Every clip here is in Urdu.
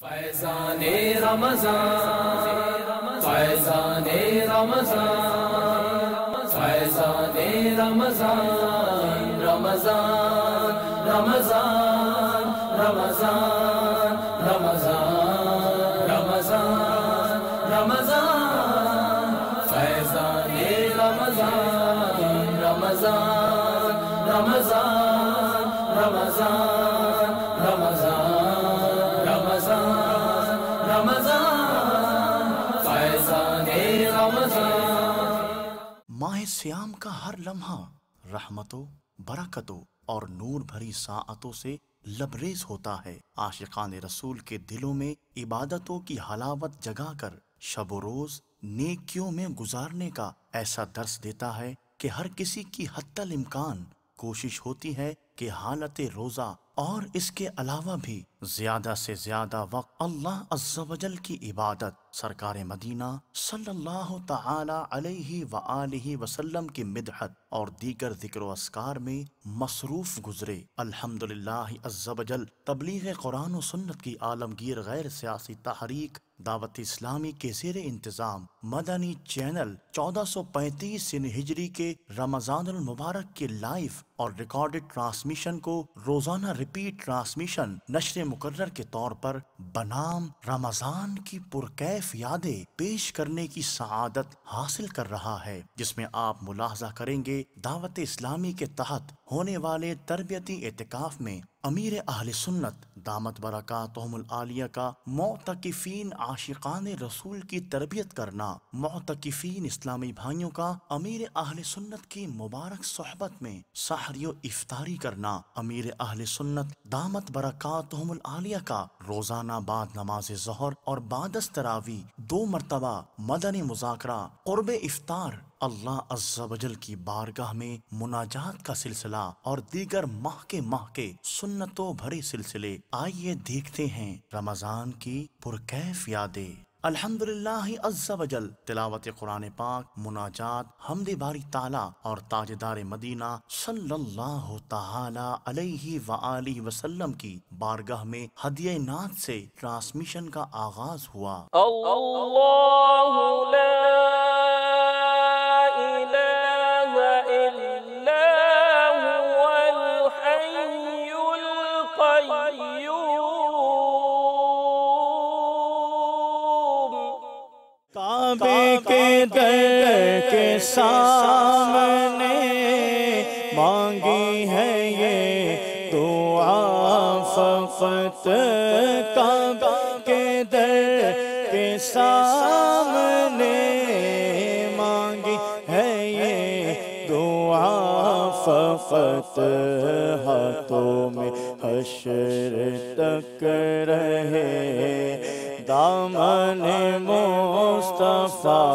فیضان رمضان، فیضان رمضان، فیضان رمضان، رمضان رمضان رمضان رمضان رمضان رمضان، فیضان رمضان، رمضان رمضان رمضان رمضان رمضان، فیضان رمضان۔ ماہ سیام کا ہر لمحہ رحمتوں، برکتوں اور نور بھری ساعتوں سے لبریز ہوتا ہے۔ عاشقان رسول کے دلوں میں عبادتوں کی حلاوت جگا کر شب و روز نیکیوں میں گزارنے کا ایسا درس دیتا ہے کہ ہر کسی کی حتی الامکان کوشش ہوتی ہے کہ حالت روزہ اور اس کے علاوہ بھی زیادہ سے زیادہ وقت اللہ عز و جل کی عبادت، سرکار مدینہ صلی اللہ تعالی علیہ وآلہ وسلم کی مدحت اور دیگر ذکر و اذکار میں مصروف گزرے۔ الحمدللہ عز و جل تبلیغ قرآن و سنت کی عالمگیر غیر سیاسی تحریک دعوت اسلامی کے زیر انتظام مدنی چینل 1435 ہجری کے رمضان المبارک کے لائیو اور ریکارڈڈ ٹرانسمیشن کو روزانہ ریپیٹ ٹرانسمیشن نشر مقرر کے طور پر بنام رمضان کی پرکیف یادیں پیش کرنے کی سعادت حاصل کر رہا ہے، جس میں آپ ملاحظہ کریں گے دعوت اسلامی کے تحت ہونے والے تربیتی اعتکاف میں امیر اہل سنت دامت برکاتہم العالیہ کا معتکفین عاشقان رسول کی تربیت کرنا، معتکفین اسلامی بھائیوں کا امیر اہل سنت کی مبارک صحبت میں سحری و افطاری کرنا، امیر اہل سنت دامت برکاتہم العالیہ کا روزانہ بعد نماز ظہر اور بعد از تراویح 2 مرتبہ مدنی مذاکرہ قرب افطار، اللہ عز و جل کی بارگاہ میں مناجات کا سلسلہ اور دیگر ماہ کے سنتوں بھرے سلسلے۔ آئیے دیکھتے ہیں رمضان کی پرکیف یادیں۔ الحمدللہ عز و جل تلاوت قرآن پاک، مناجات، حمد باری تعالی اور تاجدار مدینہ صلی اللہ تعالی علیہ وآلہ وسلم کی بارگاہ میں ہدیہ نعت سے ٹرانسمیشن کا آغاز ہوا۔ اللہ لا الہ الا هو الحی القیوم۔ کعبے کے در کے سامنے مانگی ہے یہ دعا فقط، کعبے کے در کے سامنے مانگی ہے یہ دعا فقط، ہاتھوں میں حشر تک رہے دامن مصطفیٰ،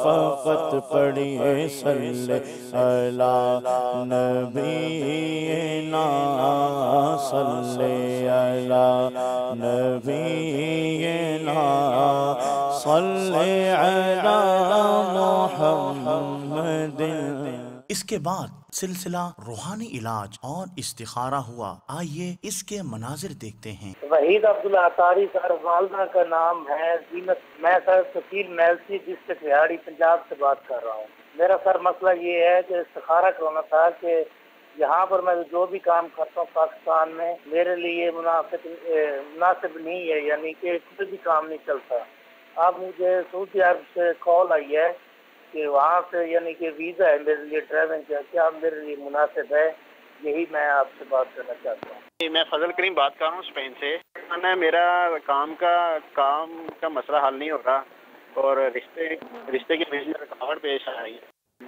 فقط پڑھیے صلی علی نبینا، صلی علی نبینا، صلی علی محمد۔ اس کے بعد سلسلہ روحانی علاج اور استخارہ ہوا۔ آئیے اس کے مناظر دیکھتے ہیں۔ وحید عبداللہ اطاری سر، والدہ کا نام ہے زینت، میں سر شکیل میلسی ڈسٹرکٹ ریاڑی پنجاب سے بات کر رہا ہوں۔ میرا سر مسئلہ یہ ہے کہ استخارہ کرنا تھا کہ یہاں پر میں جو بھی کام کرتا ہوں پاکستان میں میرے لیے مناسب نہیں ہے، یعنی کہ کوئی بھی کام نہیں چلتا۔ اب مجھے سعودی عرب سے کال آئی ہے کہ وہاں سے یعنی کہ ویزا ہے میرے لیے ڈرائیونگ کا، کیا میرے لیے مناسب ہے؟ یہی میں آپ سے بات کرنا چاہتا ہوں۔ میں فضل کریم بات کر رہا ہوں اسپین سے۔ میرا کام کا مسئلہ حل نہیں ہو رہا اور رشتے کی رکاوٹ پیش آ رہی ہے۔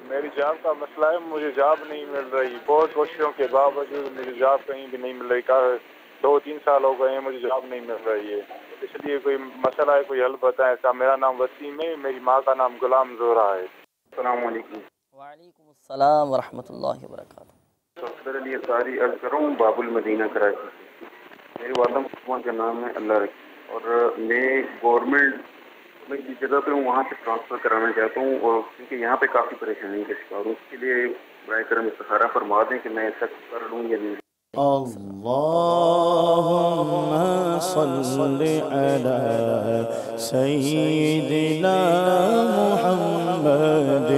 میری جاب کا مسئلہ ہے، مجھے جاب نہیں مل رہی، بہت کوششوں کے باوجود مجھے جاب کہیں بھی نہیں مل رہی، 2-3 سال ہو گئے ہیں مجھے جاب نہیں مل رہی ہے، اس لیے کوئی مسئلہ ہے، کوئی حل بتائیں۔ میرا نام وسیم ہے، میری ماں کا نام غلام زہرا ہے۔ السلام علیکم۔ وعلیکم السلام ورحمۃ اللہ وبرکاتہ۔ صدر علی اطاری عرض کر رہا ہوں باب المدینہ کراچی سے۔ میرے والدہ مسلمان کا نام ہے اللہ رکھی، اور میں گورنمنٹ میں جس جگہ پہ ہوں وہاں سے ٹرانسفر کرانا چاہتا ہوں، اور کیونکہ یہاں پہ کافی پریشانی کا شکار ہوں، اس کے لیے برائے کرم استخارہ فرما دیں کہ میں ایسا کر لوں یا نہیں۔ اللهم صل على سيدنا محمد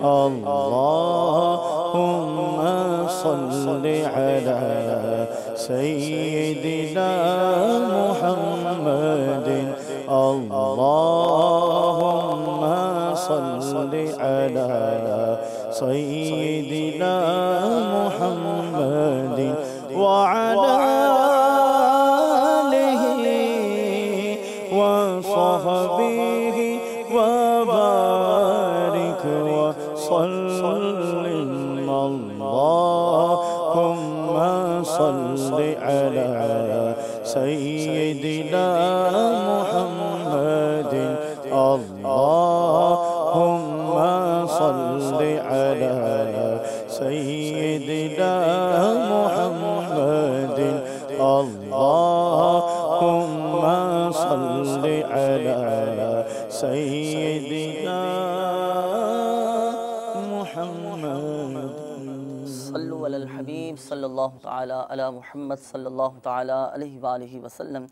اللهم صل على سيدنا محمد اللهم صل على سيدنا محمد وعلى آله وصحبه وبارك وسلم اللهم صل على سيدنا محمد اللهم صل على سيدنا محمد اللهم صل على سيدنا محمد صلو علی الحبیب صلی اللہ تعالیٰ علی محمد صلی اللہ تعالیٰ علیہ وآلہ وسلم۔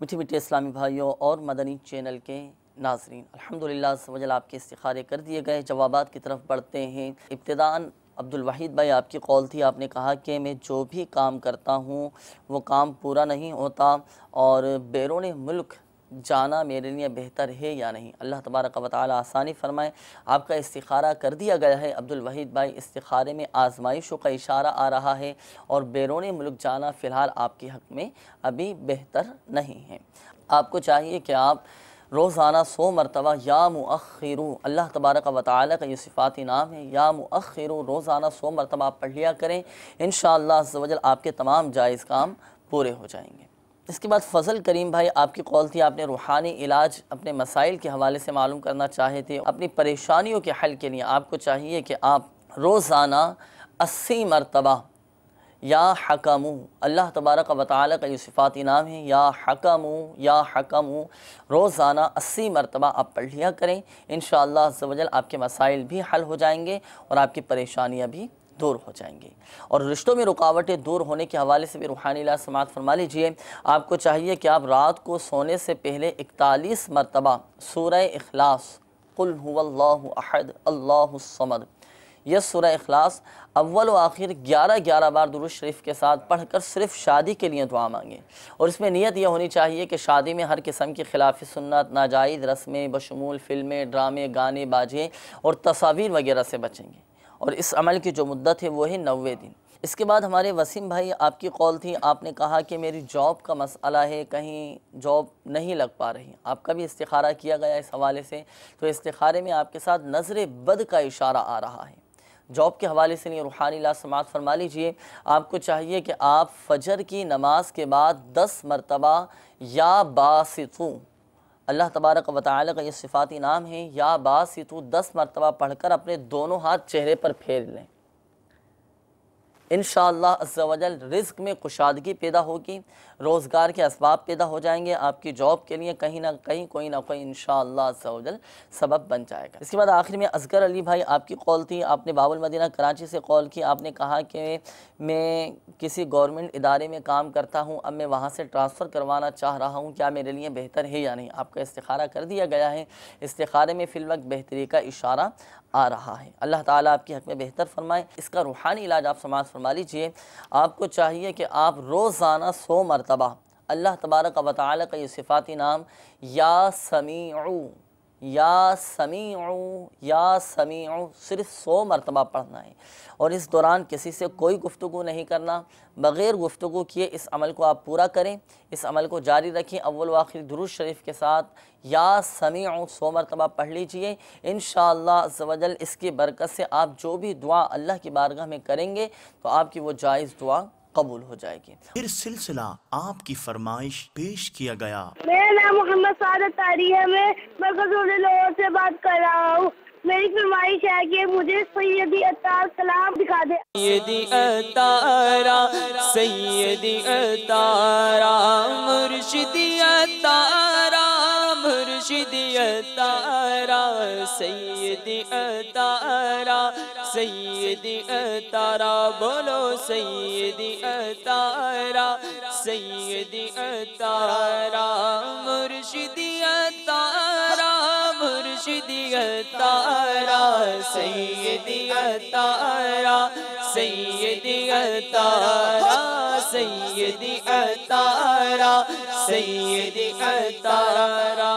میٹھے میٹھے اسلامی بھائیوں اور مدنی چینل کے ناظرین، الحمدللہ عز و جل آپ کے استخارے کر دیے گئے، جوابات کی طرف بڑھتے ہیں۔ ابتداءً عبدالوحید بھائی آپ کی قول تھی، آپ نے کہا کہ میں جو بھی کام کرتا ہوں وہ کام پورا نہیں ہوتا اور بیرون ملک جانا میرے لیے بہتر ہے یا نہیں؟ اللہ تبارک و تعالی آسانی فرمائے۔ آپ کا استخارہ کر دیا گیا ہے عبدالوحید بھائی، استخارے میں آزمائشوں کا اشارہ آ رہا ہے اور بیرون ملک جانا فی الحال آپ کے حق میں ابھی بہتر نہیں ہے۔ آپ کو چاہیے کہ آپ روزانہ 100 مرتبہ یا مؤخرو، اللہ تبارک و تعالی کا یہ صفاتی نام ہے، یا مؤخرو، روزانہ 100 مرتبہ آپ پڑھ لیا کریں، انشاءاللہ عز و جل آپ کے تمام جائز کام پورے ہو جائیں گے۔ اس کے بعد فضل کریم بھائی آپ کی قول تھی، آپ نے روحانی علاج اپنے مسائل کے حوالے سے معلوم کرنا چاہے تھے۔ اپنی پریشانیوں کے حل کے لیے آپ کو چاہیے کہ آپ روزانہ 80 مرتبہ یا حکمو، اللہ تبارک و تعالی کا یہ صفاتی نام ہے، یا حکمو یا حکمو، روزانہ 80 مرتبہ آپ پڑھ لیا کریں، انشاءاللہ عز و جل آپ کے مسائل بھی حل ہو جائیں گے اور آپ کی پریشانیاں بھی دور ہو جائیں گی۔ اور رشتوں میں رکاوٹیں دور ہونے کے حوالے سے بھی روحانی علاج سماعت فرما لیجئے۔ آپ کو چاہیے کہ آپ رات کو سونے سے پہلے 41 مرتبہ سورہ اخلاص، قل هو اللہ احد اللہ الصمد، یہ سورہ اخلاص اول و آخر 11 بار درود شریف کے ساتھ پڑھ کر صرف شادی کے لیے دعا مانگیں، اور اس میں نیت یہ ہونی چاہیے کہ شادی میں ہر قسم کی خلاف سنت، ناجائز رسمیں بشمول فلمیں، ڈرامے، گانے باجے اور تصاویر وغیرہ سے بچیں گے، اور اس عمل کی جو مدت ہے وہ ہے 90 دن۔ اس کے بعد ہمارے وسیم بھائی آپ کی قول تھی، آپ نے کہا کہ میری جاب کا مسئلہ ہے، کہیں جاب نہیں لگ پا رہی، آپ کا بھی استخارہ کیا گیا اس حوالے سے، تو استخارے میں آپ کے ساتھ نظر بد کا اشارہ آ رہا ہے۔ جاب کے حوالے سے روحانی علاج سماعت فرما لیجئے۔ آپ کو چاہیے کہ آپ فجر کی نماز کے بعد 10 مرتبہ یا باسطو، اللہ تبارک و تعالی کا یہ صفاتی نام ہے، یا باسطو 10 مرتبہ پڑھ کر اپنے دونوں ہاتھ چہرے پر پھیر لیں، انشاءاللہ عز و جل رزق میں کشادگی پیدا ہوگی، روزگار کے اسباب پیدا ہو جائیں گے، آپ کی جاب کے لیے کہیں نہ کہیں کوئی نہ کوئی انشاءاللہ عز و جل سبب بن جائے گا۔ اس کے بعد آخر میں اصغر علی بھائی آپ کی قول تھی، آپ نے باب المدینہ کراچی سے قول کی، آپ نے کہا کہ میں کسی گورنمنٹ ادارے میں کام کرتا ہوں، اب میں وہاں سے ٹرانسفر کروانا چاہ رہا ہوں، کیا میرے لیے بہتر ہے یا نہیں؟ آپ کا استخارہ کر دیا گیا ہے، استخارے میں فی الوقت بہتری کا اشارہ آ رہا ہے، اللہ تعالیٰ آپ کی حق میں بہتر فرمائے۔ اس کا روحانی علاج آپ سماعت فرما لیجئے۔ آپ کو چاہیے کہ آپ روزانہ 100 مرتبہ اللہ تبارک و تعالی کا یہ صفاتی نام یا سمیعو یا سمیعو یا سمیعو صرف 100 مرتبہ پڑھنا ہے، اور اس دوران کسی سے کوئی گفتگو نہیں کرنا، بغیر گفتگو کیے اس عمل کو آپ پورا کریں، اس عمل کو جاری رکھیں، اول و آخر درود شریف کے ساتھ یا سمیعو 100 مرتبہ پڑھ لیجئے، انشاءاللہ عز و جل اس کی برکت سے آپ جو بھی دعا اللہ کی بارگاہ میں کریں گے تو آپ کی وہ جائز دعا قبول ہو جائے گی۔ پھر سلسلہ آپ کی فرمائش پیش کیا گیا۔ میرا نام محمد سعادت طاری ہے، میں مرکز لاہور سے بات کر رہا ہوں۔ میری فرمائش ہے کہ مجھے سیدی عطار کلام دکھا دے۔ سیدی عطارہ سیدی عطارہ مرشدی عطارہ مرشدی عطارہ سیدی عطارہ سیدی اتارا بولو سیدی اتارا سیدی اتارا مرشدی اتارا مرشدی اتارا سیدی اتارا سیدی اتارا سیدی اتارا سیدی اتارا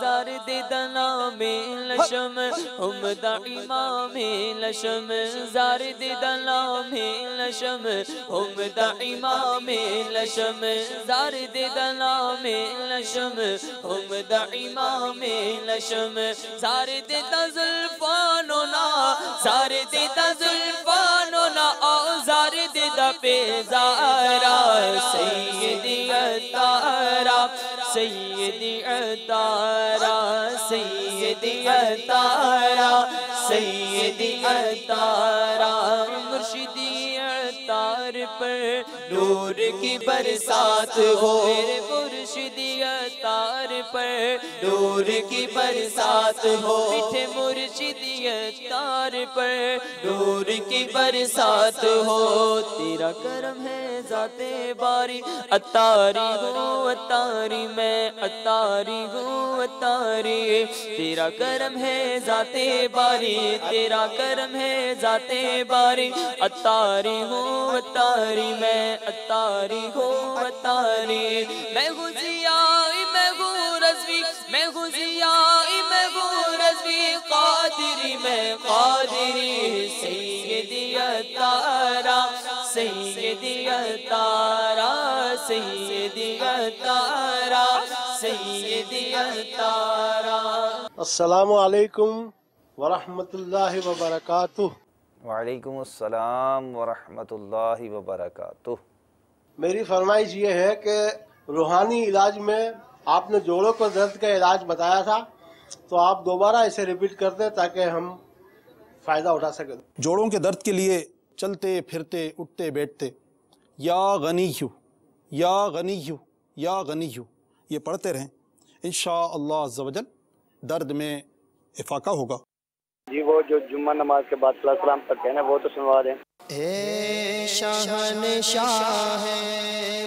زارد دلام لشم امد امام لشم زارد دلام لشم امد امام لشم زارد دلام لشم امد امام لشم زارد تزلفانونا زارد تزلفانونا او زارد دا پیزارا سیدی اتارا سیدی اتارا سیدی اتارا سیدی اتارا مرشدی اتار پر نور کی برسات ہو میرے مرشدی اتار پر نور کی برسات ہو میٹھے مرشدی اتار پر نور کی برسات ہو تیرا کرم ہے ذات باری اتاری ہوں اتاری میں اتاری ہوں اتاری تیرا کرم ہے ذات باری تیرا کرم ہے ذات باری اتاری ہوں اتاری میں اتاری ہوں اتاری میں ہوں ضیائی میں ہوں رضوی میں ہوں ضیائی میں ہوں رضوی قادری میں قادری سیدی اتارا سیدی اتارا سیدی اتارا سیدی اتارا السلام علیکم ورحمۃ اللہ وبرکاتہ۔ وعلیکم السلام ورحمۃ اللہ وبرکاتہ۔ میری فرمائش یہ ہے کہ روحانی علاج میں آپ نے جوڑوں کو درد کا علاج بتایا تھا، تو آپ دوبارہ اسے ریپیٹ کر دیں تاکہ ہم فائدہ اٹھا سکیں۔ جوڑوں کے درد کے لیے چلتے پھرتے اٹھتے بیٹھتے یا غنیو یا غنیو یا غنیو یہ پڑھتے رہیں، انشاءاللہ عز و جل درد میں افاقہ ہوگا۔ جی وہ جو جمعہ نماز کے بعد صلاۃ السلام پڑھتے ہیں وہ تو سنوا دیں۔ اے شہنشاہ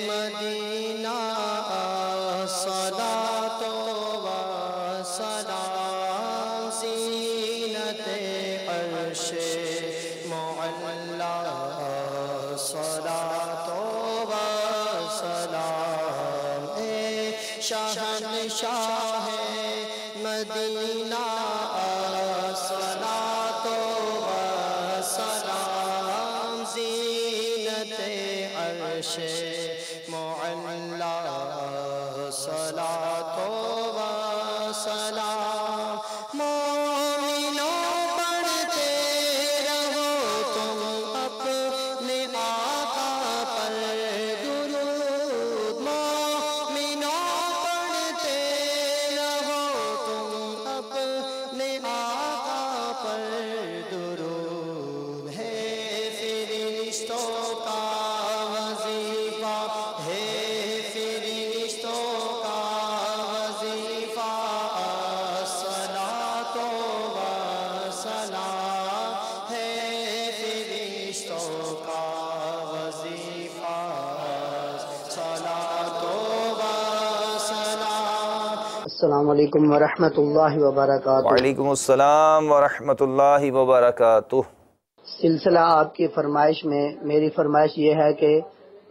مدینہ صلاۃ و سلام زینت عرش معلی صلاۃ و سلام اے شہنشاہ مدینہ صلاۃ و سلام زینت عرش معلی صلاۃ و سلام مومنوں پڑھتے رہو تم اپنے آقا پر درود مومنوں پڑھتے رہو تم اپنے آقا پر درود ہے فرشتوں کا وظیفہ ہے فرشتوں کا وظیفہ الصلاۃ و سلام ہے فرشتوں کا وظیفہ الصلاۃ و سلام۔ السلام علیکم ورحمۃ اللہ وبرکاتہ۔ وعلیکم السلام ورحمۃ اللہ وبرکاتہ۔ سلسلہ آپ کی فرمائش میں میری فرمائش یہ ہے کہ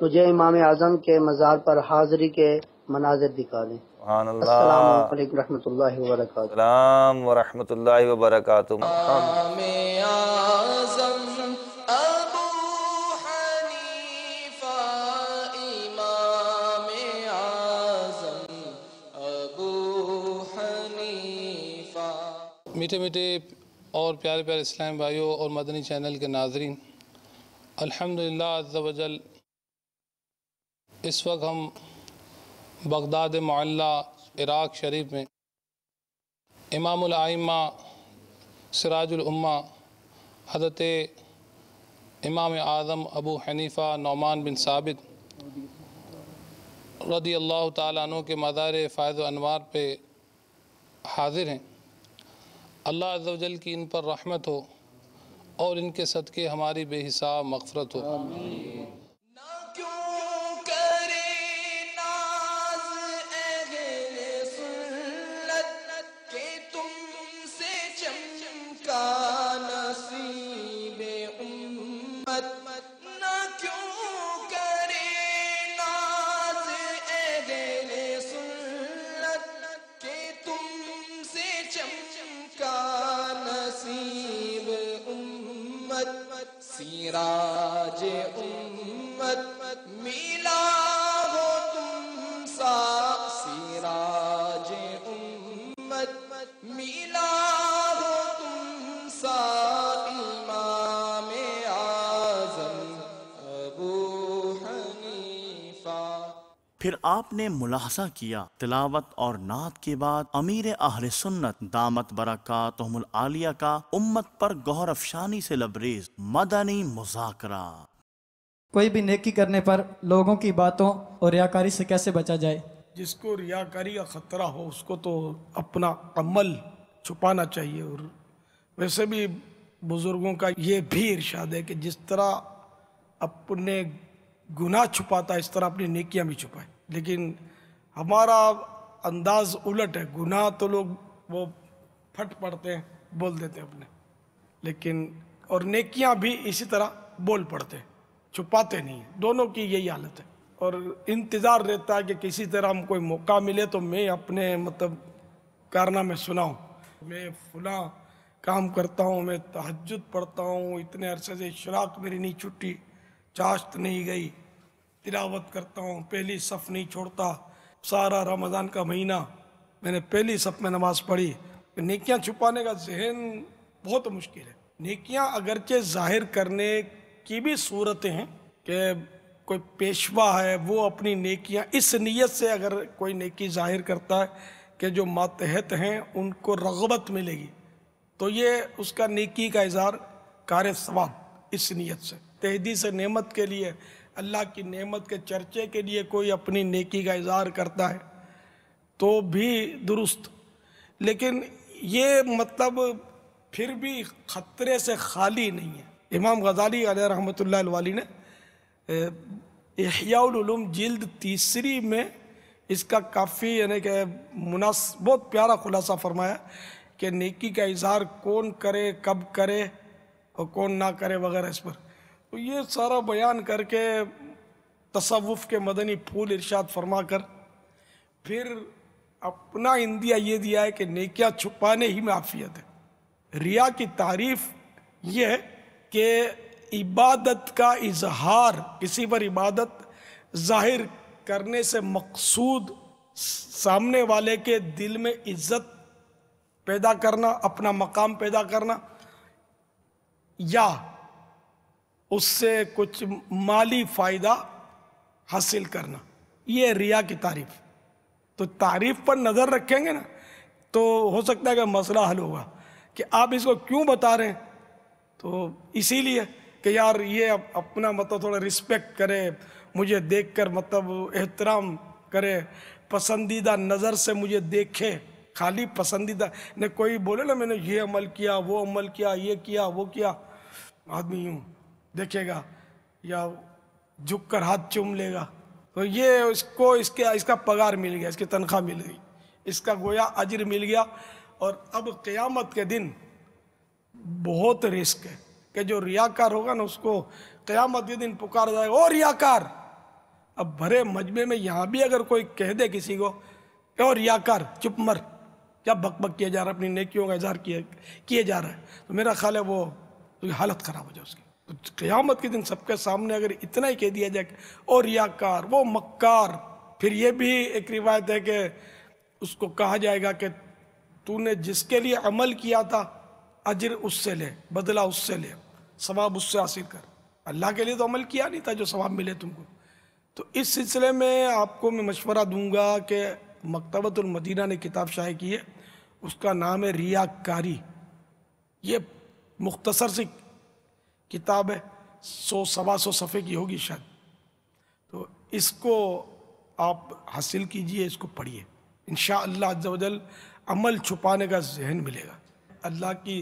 مجھے امام اعظم کے مزار پر حاضری کے مناظر دکھا دیں۔ سبحان اللہ۔ السلام علیکم ورحمۃ اللہ وبرکاتہ۔ السلام ورحمۃ اللہ وبرکاتہ۔ امام اعظم ابو حنیفہ امام اعظم ابو حنیفہ۔ میٹھے میٹھے اور پیارے پیارے اسلام بھائیوں اور مدنی چینل کے ناظرین، الحمدللہ عز و جل اس وقت ہم بغداد معلیٰ عراق شریف میں امام الائمہ سراج الامہ حضرت امام اعظم ابو حنیفہ نعمان بن ثابت رضی اللہ تعالیٰ عنہ کے مزار فیض و انوار پہ حاضر ہیں۔ اللہ عز و جل کی ان پر رحمت ہو اور ان کے صدقے ہماری بے حساب مغفرت ہو۔ سراج امت میلا ہو تم سا، سراج امت میلا ہو تم سا، امام اعظم ابو حنیفہ۔ پھر آپ نے ملاحظہ کیا تلاوت اور نعت کے بعد امیر اہل سنت دامت برکاتہم العالیہ کا امت پر گوہر افشانی سے لبریز مدنی مذاکرہ۔ کوئی بھی نیکی کرنے پر لوگوں کی باتوں اور ریاکاری سے کیسے بچا جائے؟ جس کو ریاکاری کا خطرہ ہو اس کو تو اپنا عمل چھپانا چاہیے، اور ویسے بھی بزرگوں کا یہ بھی ارشاد ہے کہ جس طرح اپنے گناہ چھپاتا ہے اس طرح اپنی نیکیاں بھی چھپائے، لیکن ہمارا انداز الٹ ہے۔ گناہ تو لوگ وہ پھٹ پڑتے ہیں، بول دیتے ہیں اپنے، لیکن اور نیکیاں بھی اسی طرح بول پڑتے ہیں، چھپاتے نہیں ہیں۔ دونوں کی یہی حالت ہے، اور انتظار رہتا ہے کہ کسی طرح ہم کوئی موقع ملے تو میں اپنے کارنامے سناؤں، میں فلاں کام کرتا ہوں، میں تہجد پڑھتا ہوں، اتنے عرصے سے اشراق میری نہیں چھٹی، چاشت نہیں گئی، تلاوت کرتا ہوں، پہلی صف نہیں چھوڑتا، سارا رمضان کا مہینہ میں نے پہلی صف میں نماز پڑھی۔ نیکیاں چھپانے کا ذہن بہت مشکل ہے۔ نیکیاں اگرچہ ظاہر کرنے کی بھی صورتیں ہیں کہ کوئی پیشوا ہے وہ اپنی نیکیاں اس نیت سے اگر کوئی نیکی ظاہر کرتا ہے کہ جو ماتحت ہیں ان کو رغبت ملے گی، تو یہ اس کا نیکی کا اظہار کار ثواب اس نیت سے۔ تحدیث نعمت کے لیے، اللہ کی نعمت کے چرچے کے لیے کوئی اپنی نیکی کا اظہار کرتا ہے تو بھی درست، لیکن یہ پھر بھی خطرے سے خالی نہیں ہے۔ امام غزالی علیہ رحمۃ اللہ الوالی نے احیاء العلوم جلد 3 میں اس کا کافی کہ بہت پیارا خلاصہ فرمایا کہ نیکی کا اظہار کون کرے، کب کرے اور کون نہ کرے وغیرہ اس پر۔ تو یہ سارا بیان کر کے تصوف کے مدنی پھول ارشاد فرما کر پھر اپنا اندیا یہ دیا ہے کہ نیکیاں چھپانے ہی میں عافیت ہے۔ ریا کی تعریف یہ ہے کہ عبادت کا اظہار، کسی پر عبادت ظاہر کرنے سے مقصود سامنے والے کے دل میں عزت پیدا کرنا، اپنا مقام پیدا کرنا، یا اس سے کچھ مالی فائدہ حاصل کرنا، یہ ریا کی تعریف۔ تو تعریف پر نظر رکھیں گے نا تو ہو سکتا ہے کہ مسئلہ حل ہوگا کہ آپ اس کو کیوں بتا رہے ہیں، تو اسی لیے کہ یار یہ اپنا تھوڑا رسپیکٹ کرے، مجھے دیکھ کر احترام کرے، پسندیدہ نظر سے مجھے دیکھے، خالی پسندیدہ نے کوئی بولے نا میں نے یہ عمل کیا، وہ عمل کیا، یہ کیا، وہ کیا، آدمی یوں دیکھے گا یا جھک کر ہاتھ چوم لے گا، تو یہ اس کو اس کا پگار مل گیا، اس کی تنخواہ مل گئی، اس کا گویا اجر مل گیا۔ اور اب قیامت کے دن بہت رسک ہے کہ جو ریاکار ہوگا نا اس کو قیامت کے دن پکارا جائے گا، او ریاکار۔ اب بھرے مجمع میں یہاں بھی اگر کوئی کہہ دے کسی کو او ریاکار، چپ مر، کیا بک بک کیا جا رہا ہے، اپنی نیکیوں کا اظہار کیے جا رہا ہے، تو میرا خیال ہے وہ حالت خراب ہو جائے اس کی۔ تو قیامت کے دن سب کے سامنے اگر اتنا ہی کہہ دیا جائے کہ او ریاکار، وہ مکار، پھر یہ بھی ایک روایت ہے کہ اس کو کہا جائے گا کہ تو نے جس کے لیے عمل کیا تھا اجر اس سے لے، بدلہ اس سے لے، ثواب اس سے حاصل کر، اللہ کے لیے تو عمل کیا نہیں تھا جو ثواب ملے تم کو۔ تو اس سلسلے میں آپ کو میں مشورہ دوں گا کہ مکتبۃ المدینہ نے کتاب شائع کی ہے، اس کا نام ہے ریاکاری۔ یہ مختصر سی کتاب ہے، 100-125 صفحے کی ہوگی شاید، تو اس کو آپ حاصل کیجئے، اس کو پڑھیے، انشاءاللہ عز و جل عمل چھپانے کا ذہن ملے گا۔ اللہ کی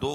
2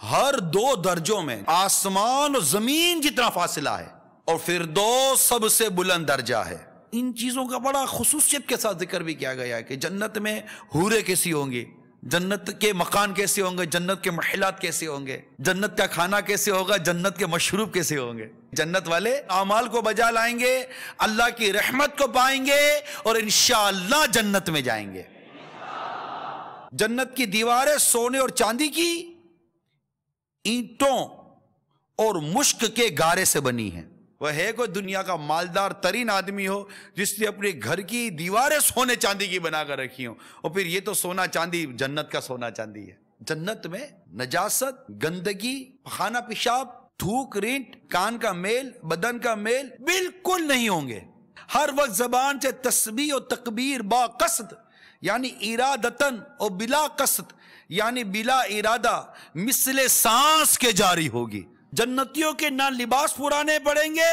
ہر 2 درجوں میں آسمان اور زمین جتنا فاصلہ ہے، اور فردوس سب سے بلند درجہ ہے۔ ان چیزوں کا بڑا خصوصیت کے ساتھ ذکر بھی کیا گیا ہے کہ جنت میں حوریں کیسی ہوں گی، جنت کے مکان کیسے ہوں گے، جنت کے محلات کیسے ہوں گے، جنت کا کھانا کیسے ہوگا، جنت کے مشروب کیسے ہوں گے۔ جنت والے اعمال کو بجا لائیں گے، اللہ کی رحمت کو پائیں گے اور انشاءاللہ جنت میں جائیں گے۔ جنت کی دیواریں سونے اور چاندی کی، اینٹوں اور مشک کے گارے سے بنی ہیں۔ وہ ہے کوئی دنیا کا مالدار ترین آدمی ہو جس نے اپنے گھر کی دیواریں سونے چاندی کی بنا کر رکھی ہوں، اور پھر یہ تو سونا چاندی جنت کا سونا چاندی ہے۔ جنت میں نجاست، گندگی، خانہ پیشاب، تھوک، رینٹ، کان کا میل، بدن کا میل بالکل نہیں ہوں گے۔ ہر وقت زبان سے تسبیح و تکبیر با قصد، یعنی ارادتن، اور بلا قصد یعنی بلا ارادہ، مثل سانس کے جاری ہوگی۔ جنتیوں کے نہ لباس پرانے پڑیں گے،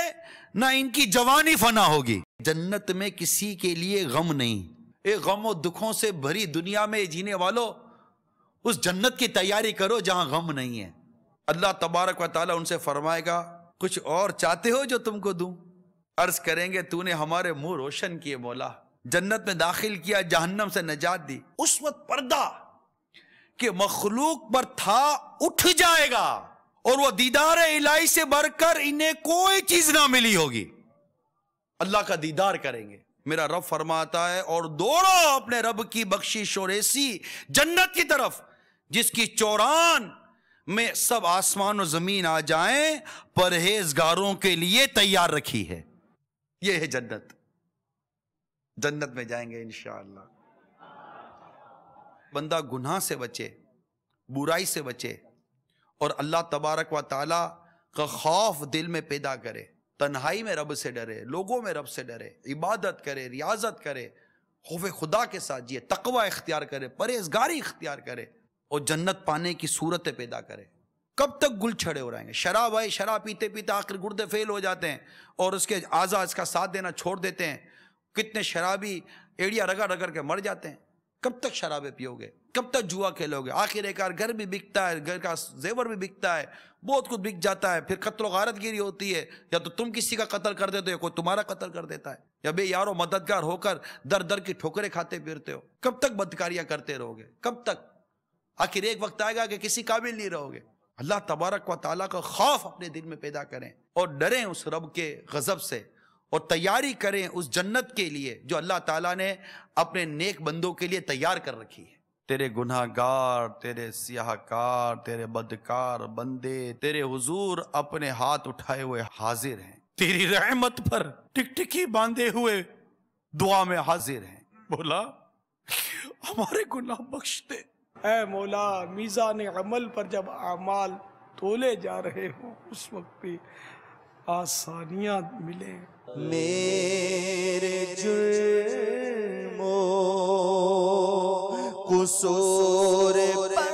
نہ ان کی جوانی فنا ہوگی۔ جنت میں کسی کے لیے غم نہیں۔ ایک غم و دکھوں سے بھری دنیا میں جینے والوں، اس جنت کی تیاری کرو جہاں غم نہیں ہے۔ اللہ تبارک و تعالیٰ ان سے فرمائے گا، کچھ اور چاہتے ہو جو تم کو دوں؟ عرض کریں گے، تو نے ہمارے منہ روشن کیے مولا، جنت میں داخل کیا، جہنم سے نجات دی۔ اس وقت پردہ کہ مخلوق پر تھا اٹھ جائے گا، اور وہ دیدار الہی سے بڑھ کر انہیں کوئی چیز نہ ملی ہوگی۔ اللہ کا دیدار کریں گے۔ میرا رب فرماتا ہے، اور دوڑو اپنے رب کی بخشش اور ایسی جنت کی طرف جس کی چوران میں سب آسمان و زمین آ جائیں، پرہیزگاروں کے لیے تیار رکھی ہے۔ یہ ہے جنت۔ جنت میں جائیں گے انشاءاللہ۔ بندہ گناہ سے بچے، برائی سے بچے، اور اللہ تبارک و تعالیٰ کا خوف دل میں پیدا کرے، تنہائی میں رب سے ڈرے، لوگوں میں رب سے ڈرے، عبادت کرے، ریاضت کرے، خوف خدا کے ساتھ جیے، تقوی اختیار کرے، پرہیزگاری اختیار کرے، اور جنت پانے کی صورتیں پیدا کرے۔ کب تک گل چھڑے ہو رہیں گے؟ شراب ہے، شراب پیتے پیتے آخر گردے فیل ہو جاتے ہیں اور اس کے اعضاء اس کا ساتھ دینا چھوڑ دیتے ہیں۔ کتنے شرابی ایڑیا رگڑ رگڑ کے مر جاتے ہیں۔ کب تک شرابیں پیو گے؟ کب تک جوا کھیلو گے؟ آخر کار گھر بھی بکتا ہے، گھر کا زیور بھی بکتا ہے، بہت کچھ بک جاتا ہے، پھر قتل و غارت گیری ہوتی ہے، یا تو تم کسی کا قتل کر دیتے ہو یا کوئی تمہارا قتل کر دیتا ہے، یا بے یارو مددگار ہو کر در در کی ٹھوکریں کھاتے پھرتے ہو۔ کب تک بدکاریاں کرتے رہو گے؟ کب تک؟ آخر ایک وقت آئے گا کہ کسی قابل نہیں رہو گے۔ اللہ تبارک و تعالیٰ کا خوف اپنے دل میں پیدا کریں اور ڈریں اس رب کے غضب سے، اور تیاری کریں اس جنت کے لیے جو اللہ تعالیٰ نے اپنے نیک بندوں کے لیے تیار کر رکھی ہے۔ تیرے گناہ گار، تیرے سیاہ کار، تیرے بدکار بندے تیرے حضور اپنے ہاتھ اٹھائے ہوئے حاضر ہیں، تیری رحمت پر ٹکٹکی باندھے ہوئے دعا میں حاضر ہیں۔ بولا ہمارے گناہ بخش دے۔ اے مولا، میزان عمل پر جب اعمال تولے جا رہے ہوں اس وقت بھی آسانیاں ملیں۔ میرے جرم و قصور پر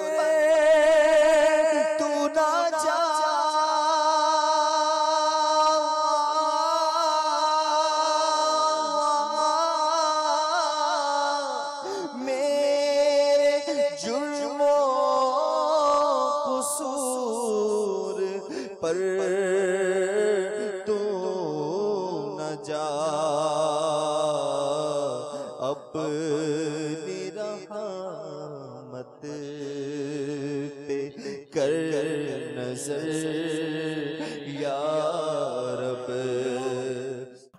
تو نہ جا، میرے جرم و قصور پر جا، اپنی رحمت پہ کر نظر یا رب۔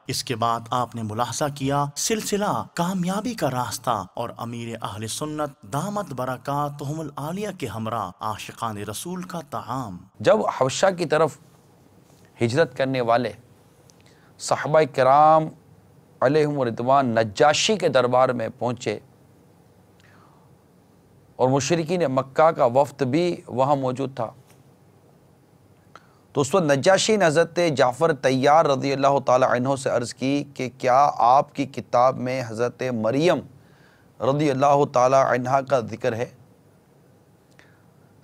اس کے بعد آپ نے ملاحظہ کیا سلسلہ کامیابی کا راستہ اور امیر اہل سنت دامت برکاتہم العالیہ کے ہمراہ عاشقان رسول کا طعام۔ جب حبشہ کی طرف ہجرت کرنے والے صحابہ کرام علیہم رضوان نجاشی کے دربار میں پہنچے اور مشرکین مکہ کا وفد بھی وہاں موجود تھا، تو اس وقت نجاشی نے حضرت جعفر طیار رضی اللہ تعالی عنہ سے عرض کی کہ کیا آپ کی کتاب میں حضرت مریم رضی اللہ تعالی عنہ کا ذکر ہے؟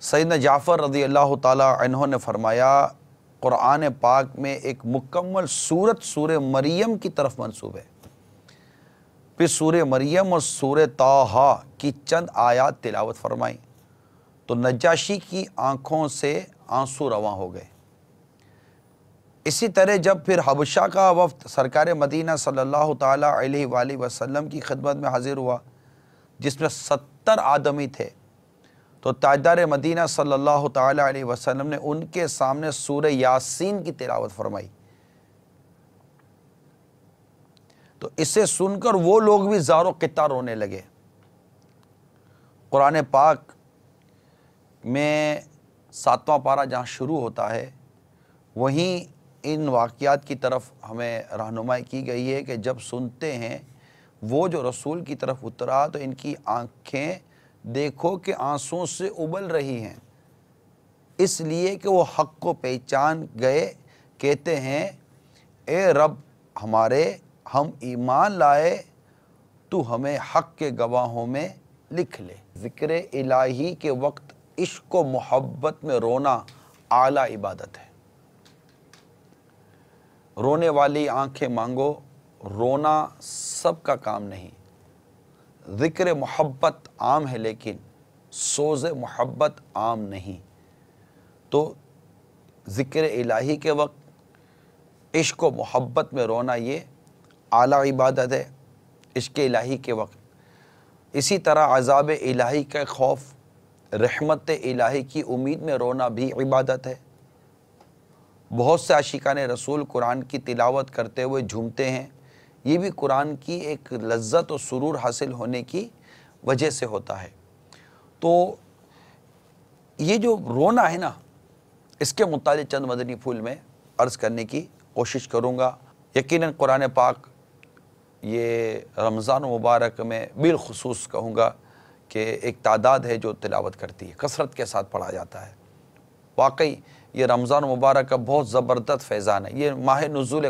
سیدنا جعفر رضی اللہ تعالی عنہ نے فرمایا قرآن پاک میں ایک مکمل سورت سورہ مریم کی طرف منسوب ہے۔ پھر سورہ مریم اور سورہ طٰہٰ کی چند آیات تلاوت فرمائیں تو نجاشی کی آنکھوں سے آنسو رواں ہو گئے۔ اسی طرح جب پھر حبشہ کا وفد سرکار مدینہ صلی اللہ تعالیٰ علیہ وآلہ وسلم کی خدمت میں حاضر ہوا، جس میں 70 آدمی تھے، تو تاجدار مدینہ صلی اللہ تعالیٰ علیہ وسلم نے ان کے سامنے سورہ یاسین کی تلاوت فرمائی۔ تو اسے سن کر وہ لوگ بھی زار و قطع رونے لگے۔ قرآن پاک میں 7واں پارہ جہاں شروع ہوتا ہے، وہیں ان واقعات کی طرف ہمیں رہنمائی کی گئی ہے کہ جب سنتے ہیں وہ جو رسول کی طرف اترا تو ان کی آنکھیں دیکھو کہ آنسوں سے ابل رہی ہیں، اس لیے کہ وہ حق کو پہچان گئے۔ کہتے ہیں اے رب ہمارے، ہم ایمان لائے، تو ہمیں حق کے گواہوں میں لکھ لے۔ ذکر الہی کے وقت عشق و محبت میں رونا اعلیٰ عبادت ہے۔ رونے والی آنکھیں مانگو، رونا سب کا کام نہیں۔ ذکر محبت عام ہے لیکن سوز محبت عام نہیں۔ تو ذکر الہی کے وقت عشق و محبت میں رونا یہ اعلیٰ عبادت ہے، عشق الہی کے وقت۔ اسی طرح عذاب الہی کا خوف، رحمت الہی کی امید میں رونا بھی عبادت ہے۔ بہت سے عاشقان رسول قرآن کی تلاوت کرتے ہوئے جھومتے ہیں، یہ بھی قرآن کی ایک لذت و سرور حاصل ہونے کی وجہ سے ہوتا ہے۔ تو یہ جو رونا ہے نا، اس کے متعلق چند مدنی پھول میں عرض کرنے کی کوشش کروں گا۔ یقیناً قرآن پاک یہ رمضان مبارک میں بالخصوص کہوں گا کہ ایک تعداد ہے جو تلاوت کرتی ہے، کثرت کے ساتھ پڑھا جاتا ہے۔ واقعی یہ رمضان مبارک کا بہت زبردست فیضان ہے، یہ ماہ نزول